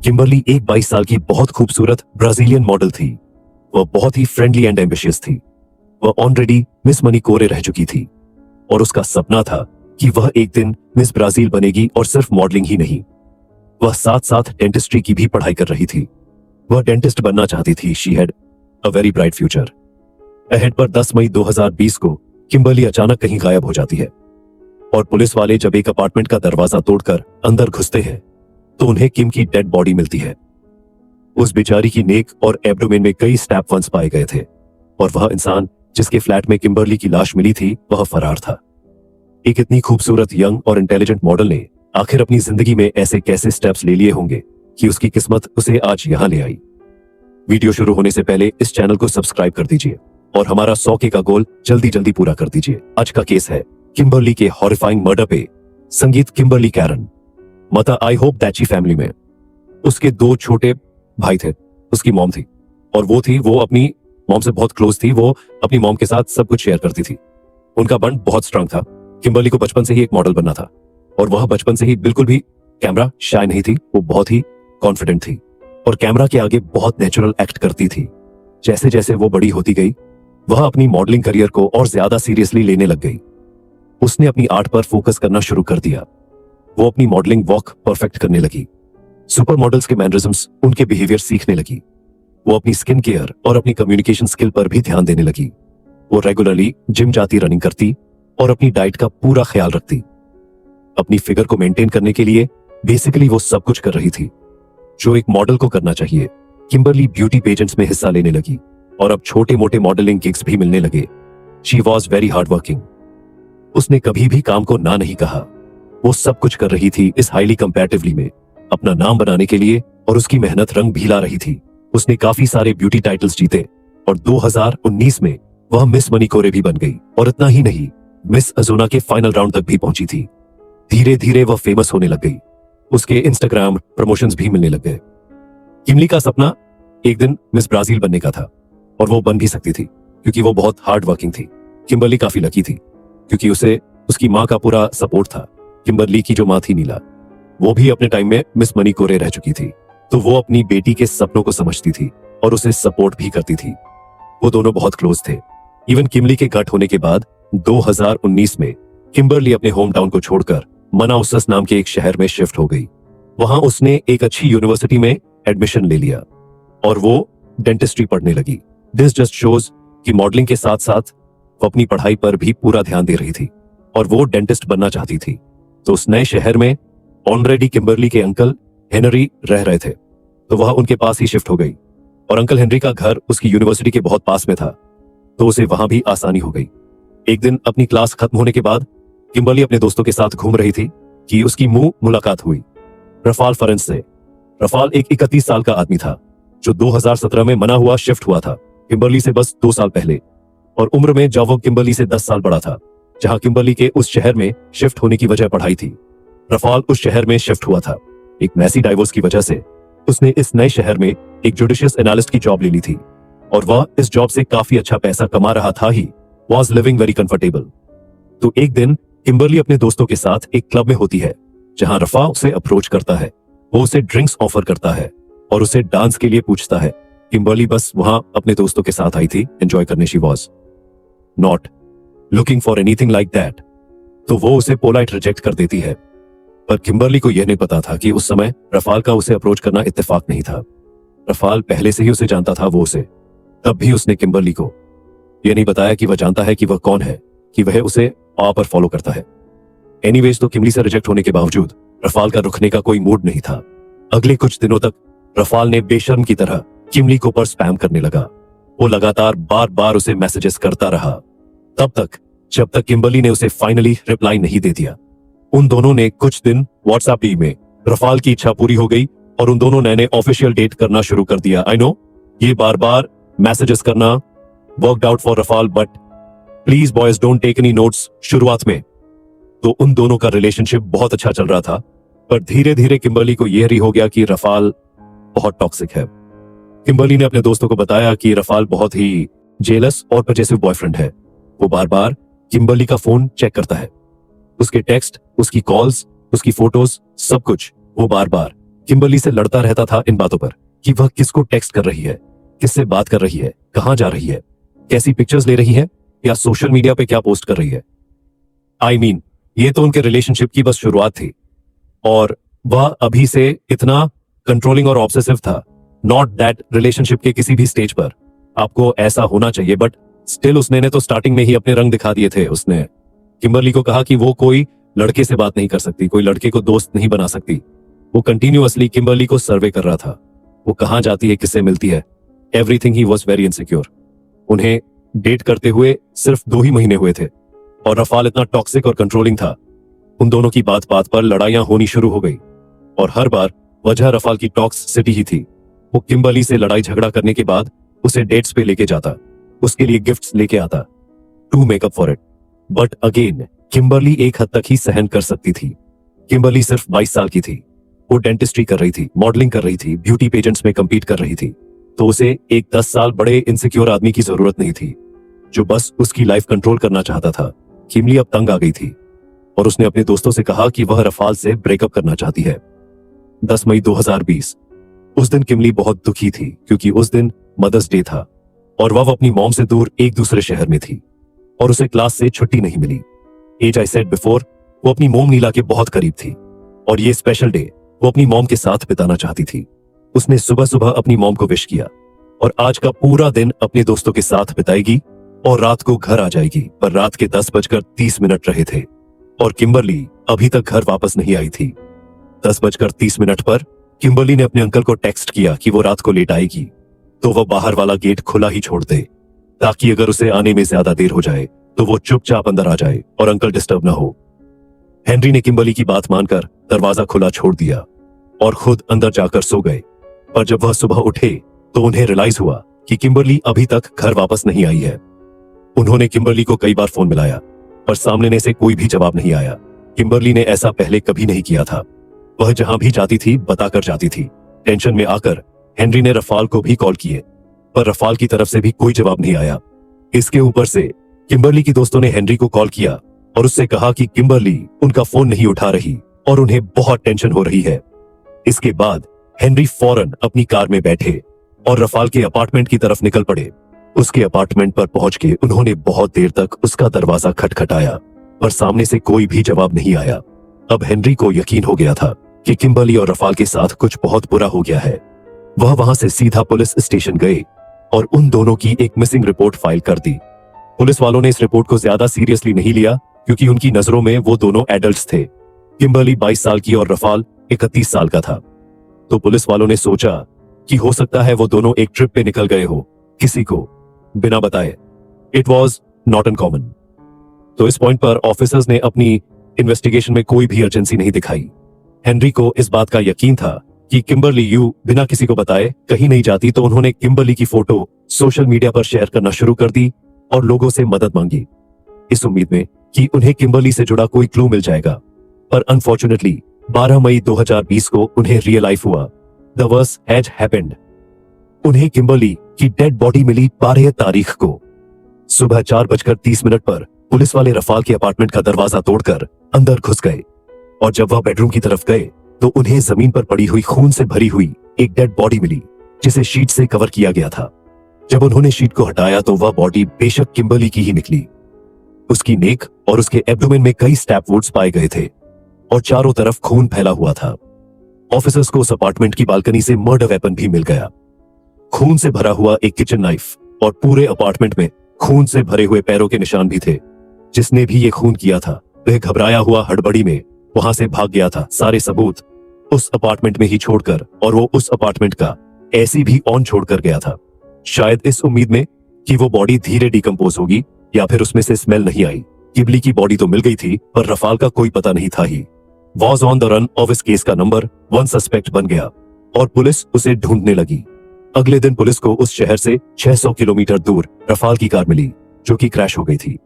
Kimberly एक 22 साल की बहुत खूबसूरत ब्राजीलियन मॉडल थी। वह बहुत ही फ्रेंडली एंड एम्बिशियस थी। वह ऑलरेडी मिस मनी कोरे रह चुकी थी और उसका सपना था कि वह एक दिन मिस ब्राजील बनेगी और सिर्फ मॉडलिंग ही नहीं, वह साथ साथ डेंटिस्ट्री की भी पढ़ाई कर रही थी। वह डेंटिस्ट बनना चाहती थी। She had a very bright future ahead. पर 10 मई 2020 को किम्बरली अचानक कहीं गायब हो जाती है और पुलिस वाले जब एक अपार्टमेंट का दरवाजा तोड़कर अंदर घुसते हैं तो उन्हें किम की डेड बॉडी मिलती है। उस बेचारी की नेक और एब्डोमेन में कई स्टैप वंस पाए गए थे और वह इंसान जिसके फ्लैट में किम्बरली की लाश मिली थी वह फरार था। एक इतनी खूबसूरत यंग और इंटेलिजेंट मॉडल ने आखिर अपनी जिंदगी में ऐसे कैसे स्टेप्स ले लिए होंगे कि उसकी किस्मत उसे आज यहां ले आई। वीडियो शुरू होने से पहले इस चैनल को सब्सक्राइब कर दीजिए और हमारा 100K का गोल जल्दी जल्दी पूरा कर दीजिए। आज का केस है किम्बरली के हॉरिफाइंग मर्डर पे। संगीत किम्बरली कैरन मता आई होप दैची फैमिली में उसके 2 छोटे भाई थे। उसकी मॉम थी और वो अपनी मॉम से बहुत क्लोज थी। वो अपनी मॉम के साथ सब कुछ शेयर करती थी। उनका बॉन्ड बहुत स्ट्रांग था। किम्बरली को बचपन से ही एक मॉडल बनना था और वह बचपन से ही बिल्कुल भी कैमरा शाय नहीं थी। वो बहुत ही कॉन्फिडेंट थी और कैमरा के आगे बहुत नेचुरल एक्ट करती थी। जैसे जैसे वो बड़ी होती गई वह अपनी मॉडलिंग करियर को और ज्यादा सीरियसली लेने लग गई। उसने अपनी आर्ट पर फोकस करना शुरू कर दिया। वो अपनी मॉडलिंग वॉक परफेक्ट करने लगी। सुपर मॉडल्स के मैनरिज्म्स, उनके बिहेवियर सीखने लगी। वो अपनी स्किन केयर और अपनी कम्युनिकेशन स्किल पर भी ध्यान देने लगी। वो रेगुलरली जिम जाती, रनिंग करती और अपनी डाइट का पूरा ख्याल रखती। अपनी फिगर को मेंटेन करने के लिए बेसिकली वो सब कुछ कर रही थी जो एक मॉडल को करना चाहिए। किम्बरली ब्यूटी पेजेंट्स में हिस्सा लेने लगी और अब छोटे मोटे मॉडलिंग गिग्स भी मिलने लगे। She was very hard working. उसने कभी भी काम को ना नहीं कहा। वो सब कुछ कर रही थी इस हाईली कंपैरेटिवली में अपना नाम बनाने के लिए और उसकी मेहनत रंग भी ला रही थी। उसने काफी सारे ब्यूटी टाइटल्स जीते और 2019 में वह मिस मनी कोरे भी बन गई। और इतना ही नहीं, मिस अजोना के फाइनल राउंड तक भी पहुंची थी। धीरे धीरे वह फेमस होने लग गई। उसके इंस्टाग्राम प्रमोशंस भी मिलने लग गए। किमली का सपना एक दिन मिस ब्राजील बनने का था और वो बन भी सकती थी क्योंकि वो बहुत हार्ड वर्किंग थी। किम्बरली काफी लकी थी क्योंकि उसे उसकी माँ का पूरा सपोर्ट था। किम्बरली की जो माँ थी नीला, वो भी अपने टाइम में मिस मनी कोरे रह चुकी थी, तो वो अपनी बेटी के सपनों को समझती थी और उसे सपोर्ट भी करती थी। वो दोनों बहुत क्लोज थे। इवन किमली के गट होने के बाद 2019 में किम्बरली अपने होम टाउन को छोड़कर मनाउसस नाम के एक शहर में शिफ्ट हो गई। वहां उसने एक अच्छी यूनिवर्सिटी में एडमिशन ले लिया और वो डेंटिस्ट्री पढ़ने लगी। दिस जस्ट शोज कि मॉडलिंग के साथ साथ वो अपनी पढ़ाई पर भी पूरा ध्यान दे रही थी और वो डेंटिस्ट बनना चाहती थी। तो उस नए शहर में ऑलरेडी किम्बरली के अंकल हेनरी रह रहे थे, तो वह उनके पास ही शिफ्ट हो गई और अंकल हेनरी का घर उसकी यूनिवर्सिटी के बहुत पास में था, तो उसे वहां भी आसानी हो गई। एक दिन अपनी क्लास खत्म होने के बाद किम्बरली अपने दोस्तों के साथ घूम रही थी कि उसकी मुंह मुलाकात हुई रफाल फरेंस से। रफाल एक 31 साल का आदमी था जो 2017 में मना हुआ शिफ्ट हुआ था किम्बरली से बस 2 साल पहले, और उम्र में जब वो किम्बरली से 10 साल बड़ा था। जहां किम्बरली के उस शहर में शिफ्ट होने की वजह पढ़ाई थी, रफाल उस शहर में शिफ्ट हुआ था। एक मैसी डाइवोर्स की वजह से उसने इस नए शहर में एक जुडिशियस एनालिस्ट की जॉब ले ली थी और वह इस जॉब से काफी अच्छा पैसा कमा रहा था ही। Was living very comfortable. तो एक दिन किम्बरली अपने दोस्तों के साथ एक क्लब में होती है जहां रफा उसे अप्रोच करता है। वो उसे ड्रिंक्स ऑफर करता है और उसे डांस के लिए पूछता है। किम्बरली बस वहां अपने दोस्तों के साथ आई थी एंजॉय करने। She was not looking for anything like that, तो वो उसे पोलाइट रिजेक्ट कर देती है। पर किम्बरली को यह नहीं पता था कि उस समय रफाल का उसे अप्रोच करना इत्तेफाक नहीं था। रफाल पहले से ही उसे जानता था वो उसे। तब भी उसने किम्बरली को यह नहीं बताया कि वह जानता है कि वह कौन है, कि वह उसे आ पर फॉलो करता है। एनीवेज, तो किमली से रिजेक्ट होने के बावजूद रफाल का रुकने का कोई मूड नहीं था। अगले कुछ दिनों तक रफाल ने बेशर्म की तरह किमली को पर स्पैम करने लगा। वो लगातार बार बार उसे मैसेजेस करता रहा तब तक जब तक किम्बरली ने उसे फाइनली रिप्लाई नहीं दे दिया। उन दोनों ने कुछ दिन व्हाट्सएप में रफाल की इच्छा पूरी हो गई और उन दोनों ने ऑफिशियल डेट करना शुरू कर दिया। आई नो ये बार बार मैसेजेस करना worked out for Raphael, but please boys don't take any notes. शुरुआत में तो उन दोनों का रिलेशनशिप बहुत अच्छा चल रहा था, पर धीरे धीरे किम्बरली को यह हो गया कि रफाल बहुत टॉक्सिक है। किम्बरली ने अपने दोस्तों को बताया कि रफाल बहुत ही जेलस और पजेसिव बॉयफ्रेंड है। वो बार बार किम्बरली का फोन चेक करता है, उसके टेक्स्ट, उसकी कॉल्स, उसकी फोटोज, सब कुछ वो बार बार किम्बरली से लड़ता रहता था इन बातों पर कि वह किसको टेक्स्ट कर रही है, किससे बात कर रही है, कहां जा रही है, कैसी पिक्चर्स ले रही है या सोशल मीडिया पे क्या पोस्ट कर रही है। आई मीन ये तो उनके रिलेशनशिप की बस शुरुआत थी और वह अभी से इतना कंट्रोलिंग और ऑब्सेसिव था। नॉट दैट रिलेशनशिप के किसी भी स्टेज पर आपको ऐसा होना चाहिए, बट स्टिल उसने ने तो स्टार्टिंग में ही अपने रंग दिखा दिए थे। उसने किम्बरली को कहा कि वो कोई लड़के से बात नहीं कर सकती, कोई लड़के को दोस्त नहीं बना सकती। वो कंटिन्यूअसली किम्बरली को सर्वे कर रहा था, वो कहां जाती है, किससे मिलती है, everything he was very insecure. उन्हें डेट करते हुए सिर्फ 2 ही महीने हुए थे और रफाल इतना टॉक्सिक और कंट्रोलिंग था। उन दोनों की बात बात पर लड़ाइयां होनी शुरू हो गई और हर बार वजह रफाल की टॉक्सिसिटी ही थी। वो किम्बरली से लड़ाई झगड़ा करने के बाद उसे डेट्स पे लेके जाता, उसके लिए गिफ्ट्स लेके आता to make up for it. But again Kimberly एक हद तक ही सहन कर सकती थी। किम्बरली सिर्फ 22 साल की थी, वो डेंटिस्ट्री कर रही थी, मॉडलिंग कर रही थी, ब्यूटी पेजेंट्स में compete कर रही थी, तो उसे एक 10 साल बड़े इनसिक्योर आदमी की जरूरत नहीं थी जो बस उसकी लाइफ कंट्रोल करना चाहता था। किमली अब तंग आ गई थी और उसने अपने दोस्तों से कहा कि वह रफाल से ब्रेकअप करना चाहती है। 10 मई 2020 उस दिन किमली बहुत दुखी थी क्योंकि उस दिन मदर्स डे था और वह अपनी मॉम से दूर एक दूसरे शहर में थी और उसे क्लास से छुट्टी नहीं मिली। एज आई सेड बिफोर, वो अपनी मोम नीला के बहुत करीब थी और ये स्पेशल डे वो अपनी मॉम के साथ बिताना चाहती थी। उसने सुबह सुबह अपनी मॉम को विश किया और आज का पूरा दिन अपने दोस्तों के साथ बिताएगी और रात को घर आ जाएगी। पर रात के 10:30 रहे थे और किम्बरली अभी तक घर वापस नहीं आई थी। 10:30 पर किम्बरली ने अपने अंकल को टेक्स्ट किया कि वो रात को लेट आएगी तो वह बाहर वाला गेट खुला ही छोड़ दे ताकि अगर उसे आने में ज्यादा देर हो जाए तो वो चुपचाप अंदर आ जाए और अंकल डिस्टर्ब ना हो। हेनरी ने किम्बरली की बात मानकर दरवाजा खुला छोड़ दिया और खुद अंदर जाकर सो गए। पर जब वह सुबह उठे तो उन्हें रियलाइज हुआ कि किम्बरली अभी तक घर वापस नहीं आई है। उन्होंने किम्बरली को कई बार फोन मिलाया पर सामने से कोई भी जवाब नहीं आया। किम्बरली ने ऐसा पहले कभी नहीं किया था, वह जहां भी जाती थी बताकर जाती थी। टेंशन में आकर हेनरी ने रफाल को भी कॉल किए पर रफाल की तरफ से भी कोई जवाब नहीं आया। इसके ऊपर से किम्बरली की दोस्तों ने हेनरी को कॉल किया और उससे कहा कि किम्बरली उनका फोन नहीं उठा रही और उन्हें बहुत टेंशन हो रही है। इसके बाद हेनरी फौरन अपनी कार में बैठे और रफाल के अपार्टमेंट की तरफ निकल पड़े। उसके अपार्टमेंट पर पहुंच के उन्होंने बहुत देर तक उसका दरवाजा खटखटाया पर सामने से कोई भी जवाब नहीं आया। अब हेनरी को यकीन हो गया था कि किम्बरली और रफाल के साथ कुछ बहुत बुरा हो गया है। वह वहां से सीधा पुलिस स्टेशन गए और उन दोनों की एक मिसिंग रिपोर्ट फाइल कर दी। पुलिस वालों ने इस रिपोर्ट को ज्यादा सीरियसली नहीं लिया क्योंकि उनकी नजरों में वो दोनों एडल्ट्स थे। किम्बरली 22 साल की और रफाल 31 साल का था। तो पुलिस वालों ने सोचा कि हो सकता है वो दोनों एक ट्रिप पे निकल गए हो किसी को बिना बताए। It was not uncommon. तो इस पॉइंट पर ऑफिसर्स ने अपनी इन्वेस्टिगेशन में कोई भी अर्जेंसी नहीं दिखाई। हेनरी को इस बात का यकीन था कि किम्बरली यू बिना किसी को बताए कहीं नहीं जाती, तो उन्होंने किम्बरली की फोटो सोशल मीडिया पर शेयर करना शुरू कर दी और लोगों से मदद मांगी इस उम्मीद में कि उन्हें किम्बरली से जुड़ा कोई क्लू मिल जाएगा। पर अनफॉर्चुनेटली 12 मई 2020 को उन्हें रियलाइज हुआ द वर्स्ट हैज हैपेंड। उन्हें किम्बरली की डेड बॉडी मिली 12 तारीख को सुबह 4:30 पर। पुलिस वाले रफाल के अपार्टमेंट का दरवाजा तोड़कर अंदर घुस गए और जब वह बेडरूम की तरफ गए तो उन्हें जमीन पर पड़ी हुई खून से भरी हुई एक डेड बॉडी मिली जिसे शीट से कवर किया गया था। जब उन्होंने शीट को हटाया तो वह बॉडी बेशक किम्बरली की ही निकली। उसकी नेक और उसके एब्डोमेन में कई स्टैप वुड्स पाए गए थे और चारों तरफ खून फैला हुआ था। ऑफिसर्स को उस अपार्टमेंट की बालकनी से मर्डर वेपन भी मिल गया, खून से भरा हुआ एक किचन नाइफ और पूरे अपार्टमेंट में खून से भरे हुए पैरों के निशान भी थे। जिसने भी ये खून किया था वह घबराया हुआ हड़बड़ी में वहां से भाग गया था, सारे सबूत उस अपार्टमेंट में ही छोड़कर, और वो उस अपार्टमेंट का ऐसी भी ऑन छोड़कर गया था, शायद इस उम्मीद में कि वो बॉडी धीरे डिकम्पोज होगी या फिर उसमें से स्मेल नहीं आई। किबली की बॉडी तो मिल गई थी पर रफाल का कोई पता नहीं था ही। Was on the run of इस केस का नंबर 1 सस्पेक्ट बन गया और पुलिस उसे ढूंढने लगी। अगले दिन पुलिस को उस शहर से 600 किलोमीटर दूर रफाल की कार मिली जो कि क्रैश हो गई थी।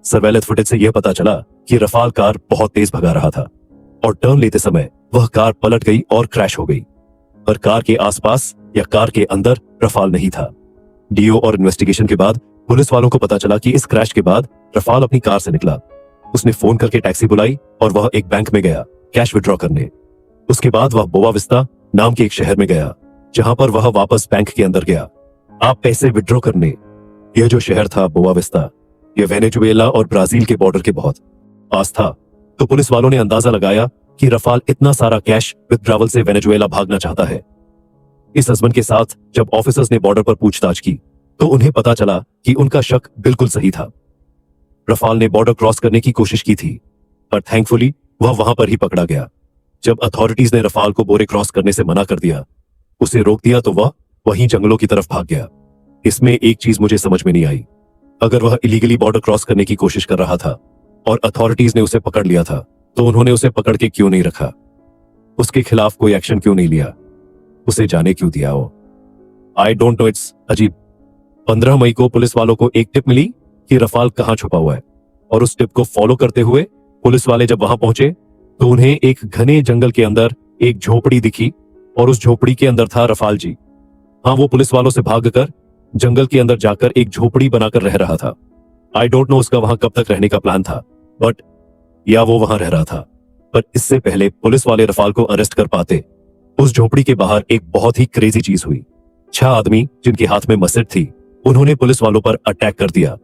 सर्वेलेंस फुटेज से यह पता चला कि रफाल कार बहुत तेज भगा रहा था और टर्न लेते समय वह कार पलट गई और क्रैश हो गई, पर कार के आसपास या कार के अंदर रफाल नहीं था। डीओ और इन्वेस्टिगेशन के बाद पुलिस वालों को पता चला कि इस क्रैश के बाद रफाल अपनी कार से निकला। उसने फोन करके टैक्सी बुलाई और वह एक बैंक में गया कैश विड्रॉ करने। उसके बाद वह बोआ विस्ता नाम के एक शहर में गया, जहां पर वह वापस बैंक के अंदर गया आप पैसे विड्रॉ करने। यह जो शहर था बोआ विस्ता, यह वेनेजुएला और ब्राजील के बॉर्डर के बहुत पास था। तो पुलिस वालों ने अंदाजा लगाया कि रफाल इतना सारा कैश विथड्रॉवल से वेनेजुएला भागना चाहता है। इस हस्बैंड के साथ जब ऑफिसर्स ने बॉर्डर पर पूछताछ की तो उन्हें पता चला कि उनका शक बिल्कुल सही था। रफाल ने बॉर्डर क्रॉस करने की कोशिश की थी, पर थैंकफुली वह वहां पर ही पकड़ा गया। जब अथॉरिटीज ने रफाल को बोरे क्रॉस करने से मना कर दिया, उसे रोक दिया, तो वह वहीं जंगलों की तरफ भाग गया। इसमें एक चीज मुझे समझ में नहीं आई, अगर वह इलीगली बॉर्डर क्रॉस करने की कोशिश कर रहा था और अथॉरिटीज ने उसे पकड़ लिया था, तो उन्होंने उसे पकड़ के क्यों नहीं रखा? उसके खिलाफ कोई एक्शन क्यों नहीं लिया? उसे जाने क्यों दिया? आई डोंट नो, इट्स अजीब। 15 मई को पुलिस वालों को एक टिप मिली कि रफाल कहां छुपा हुआ है, और उस टिप को फॉलो करते हुए पुलिस वाले जब वहां पहुंचे तो उन्हें एक घने जंगल के अंदर एक झोपड़ी दिखी, और उस झोपड़ी के अंदर था रफाल जी। हाँ, वो पुलिस वालों से भागकर जंगल के अंदर जाकर एक झोपड़ी बनाकर रह रहा था। आई डोंट नो उसका वहां कब तक रहने का प्लान था, बट या वो वहां रह रहा था। पर इससे पहले पुलिस वाले रफाल को अरेस्ट कर पाते, उस झोपड़ी के बाहर एक बहुत ही क्रेजी चीज हुई। 6 आदमी जिनके हाथ में मसट थी, उन्होंने पुलिस वालों पर अटैक कर दिया।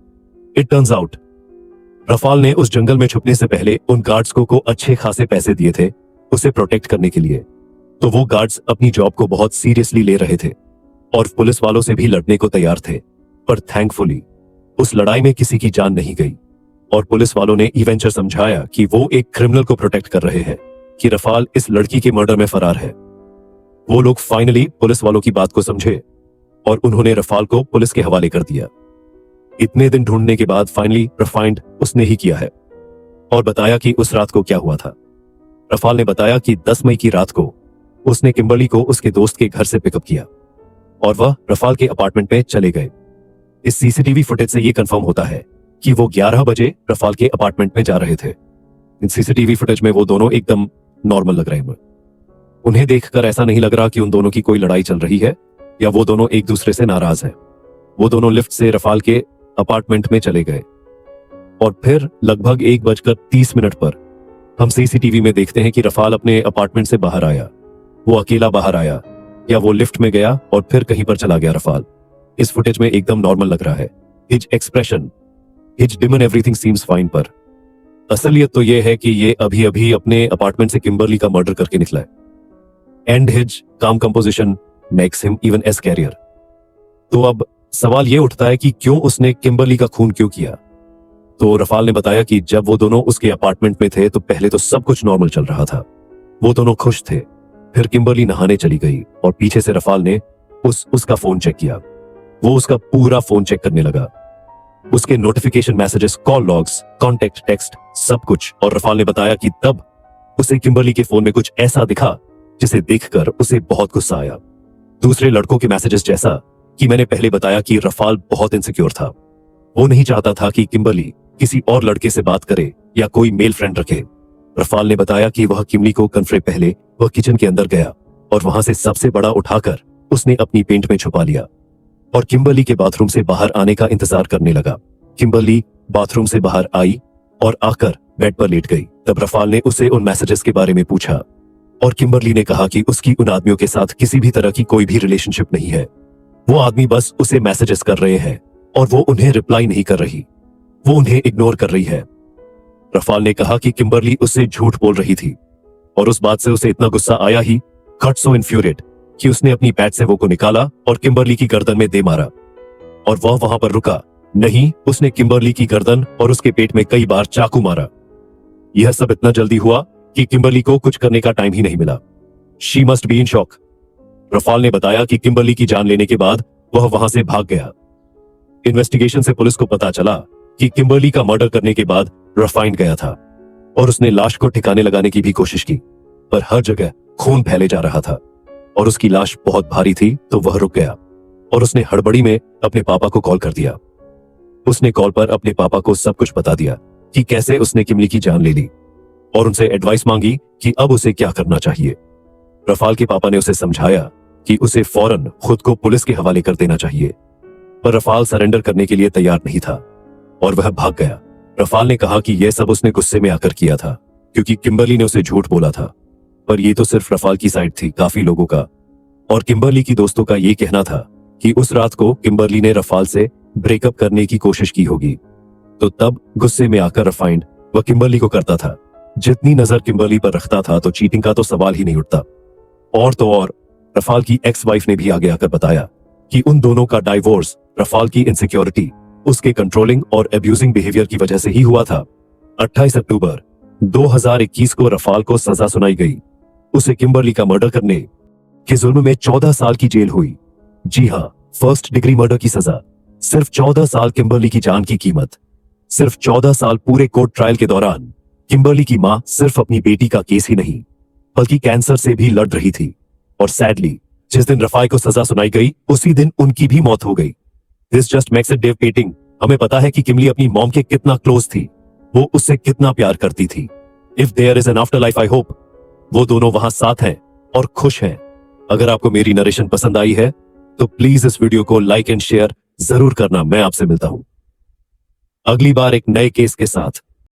इट टर्न्स आउट रफाल ने उस जंगल में छुपने से पहले उन गार्ड्स को अच्छे खासे पैसे दिए थे उसे प्रोटेक्ट करने के लिए। तो वो गार्ड्स अपनी जॉब को बहुत सीरियसली ले रहे थे और पुलिस वालों से भी लड़ने को तैयार थे। पर थैंकफुली उस लड़ाई में किसी की जान नहीं गई, और पुलिस वालों ने इवेंचर समझाया कि वो एक क्रिमिनल को प्रोटेक्ट कर रहे हैं, कि रफाल इस लड़की के मर्डर में फरार है। वो लोग फाइनली पुलिस वालों की बात को समझे और उन्होंने रफाल को पुलिस के हवाले कर दिया। इतने दिन ढूंढने के बाद फाइनली रफाइंड उसने ही किया है और बताया कि उस रात को क्या हुआ था। रफाल ने बताया कि 10 मई की रात को उसने किम्बर्ली को उसके दोस्त के घर से पिकअप किया और वह रफाल के अपार्टमेंट में चले गए। इस सीसीटीवी फुटेज से यह कंफर्म होता है कि वो 11 बजे रफाल के अपार्टमेंट में जा रहे थे। इन सीसीटीवी फुटेज में वो दोनों एकदम नॉर्मल लग रहे हैं। उन्हें देखकर ऐसा नहीं लग रहा कि उन दोनों की कोई लड़ाई चल रही है या वो दोनों एक दूसरे से नाराज हैं। वो दोनों लिफ्ट से रफाल के अपार्टमेंट में चले गए और फिर लगभग 1:30 पर हम सीसीटीवी में देखते हैं कि रफाल अपने अपार्टमेंट से बाहर आया। वो अकेला बाहर आया या वो लिफ्ट में गया और फिर कहीं पर चला गया। रफाल इस फुटेज में एकदम नॉर्मल लग रहा है। His expression, his demeanour, everything seems fine. पर असलियत तो यह है कि ये अभी अभी अपने अपार्टमेंट से किम्बर्ली का मर्डर करके निकला है। And his calm composition makes him even as carrier. तो अब सवाल यह उठता है कि क्यों उसने किम्बर्ली का खून क्यों किया? तो रफाल ने बताया कि जब वो दोनों उसके अपार्टमेंट में थे तो पहले तो सब कुछ नॉर्मल चल रहा था, वो दोनों खुश थे। फिर किम्बर्ली नहाने चली गई और पीछे से रफाल ने उसका फोन चेक किया। वो उसका पूरा फोन चेक करने लगा, उसके notification messages, call logs, contact, text, सब कुछ। और रफाल ने बताया कि तब उसे किम्बर्ली के फोन में कुछ ऐसा दिखा जिसे देखकर उसे बहुत गुस्सा आया। दूसरे लड़कों के मैसेजेस जैसा कि मैंने पहले बताया कि रफाल बहुत इनसिक्योर था। वो नहीं चाहता था कि किम्बर्ली किसी और लड़के से बात करे या कोई मेल फ्रेंड रखे। रफाल ने बताया कि वह किम्बर्ली को कन्फ्रे पहले वह किचन के अंदर गया और वहां से सबसे बड़ा उठाकर उसने अपनी पेंट में छुपा लिया और किम्बर्ली के बाथरूम से बाहर आने का इंतजार करने लगा। किम्बर्ली बाथरूम से बाहर आई और आकर बेड पर लेट गई। तब रफाल ने उसे उन मैसेजेस के बारे में पूछा और किम्बर्ली ने कहा कि उसकी उन आदमियों के साथ किसी भी तरह की कोई भी रिलेशनशिप नहीं है। वो आदमी बस उसे मैसेजेस कर रहे हैं और वो उन्हें रिप्लाई नहीं कर रही, वो उन्हें इग्नोर कर रही है। रफाल ने कहा कि किम्बर्ली उससे झूठ बोल रही थी और उस बात से उसे इतना गुस्सा आया ही, गॉट सो इन्फ्यूरिएट, कि उसने अपनी पैट से वो को निकाला और किम्बर्ली की गर्दन में दे मारा। और वह वहां पर रुका नहीं, उसने किम्बर्ली की गर्दन और उसके पेट में कई बार चाकू मारा। यह सब इतना जल्दी हुआ कि किम्बर्ली को कुछ करने का टाइम ही नहीं मिला। She must be in shock. Rafale ने बताया कि किम्बर्ली की जान लेने के बाद वह वहां से भाग गया। इन्वेस्टिगेशन से पुलिस को पता चला कि किम्बर्ली का मर्डर करने के बाद रफाइंड गया था और उसने लाश को ठिकाने लगाने की भी कोशिश की, पर हर जगह खून फैले जा रहा था और उसकी लाश बहुत भारी थी। तो वह रुक गया और उसने हड़बड़ी में अपने पापा को कॉल कर दिया। उसने कॉल पर अपने पापा को सब कुछ बता दिया कि कैसे उसने किम्बर्ली की जान ले ली और उनसे एडवाइस मांगी कि अब उसे क्या करना चाहिए। रफाल के पापा ने उसे समझाया कि उसे फौरन खुद को पुलिस के हवाले कर देना चाहिए, पर रफाल सरेंडर करने के लिए तैयार नहीं था और वह भाग गया। रफाल ने कहा कि यह सब उसने गुस्से में आकर किया था क्योंकि किम्बर्ली ने उसे झूठ बोला था पर ये तो सिर्फ रफाल की साइड थी, काफी लोगों का। और किम्बरली की दोस्तों का ये कहना था कि उस रात को किम्बरली ने रफाल से ब्रेकअप करने की कोशिश की होगी। तो तब गुस्से में आकर रफाइंड वह किम्बरली को करता था। जितनी नजर किम्बरली पर रखता था तो चीटिंग का तो सवाल ही नहीं उठता। और तो और रफाल की एक्स वाइफ ने भी आगे आकर बताया कि उन दोनों का डाइवोर्स रफाल की इनसिक्योरिटी, उसके कंट्रोलिंग और एब्यूजिंग बिहेवियर की वजह से ही हुआ था। 28 अक्टूबर 2021 को रफाल को सजा सुनाई गई। उसे किम्बरली का मर्डर करने के जुल्म में 14 साल की जेल हुई। जी हां, फर्स्ट डिग्री मर्डर की सजा। सिर्फ 14 साल किम्बरली की जान की कीमत। सिर्फ 14 साल पूरे कोर्ट ट्रायल के दौरान किम्बरली की मां सिर्फ अपनी बेटी का केस ही नहीं बल्कि कैंसर से भी लड़ रही थी। और सैडली जिस दिन रफाई को सजा सुनाई गई उसी दिन उनकी भी मौत हो गई। This just makes it devastating. हमें पता है कि किमली अपनी मॉम के कितना क्लोज थी, वो उससे कितना प्यार करती थी। If there is an afterlife I hope वो दोनों वहां साथ हैं और खुश हैं। अगर आपको मेरी नरेशन पसंद आई है तो प्लीज इस वीडियो को लाइक एंड शेयर जरूर करना। मैं आपसे मिलता हूं अगली बार एक नए केस के साथ।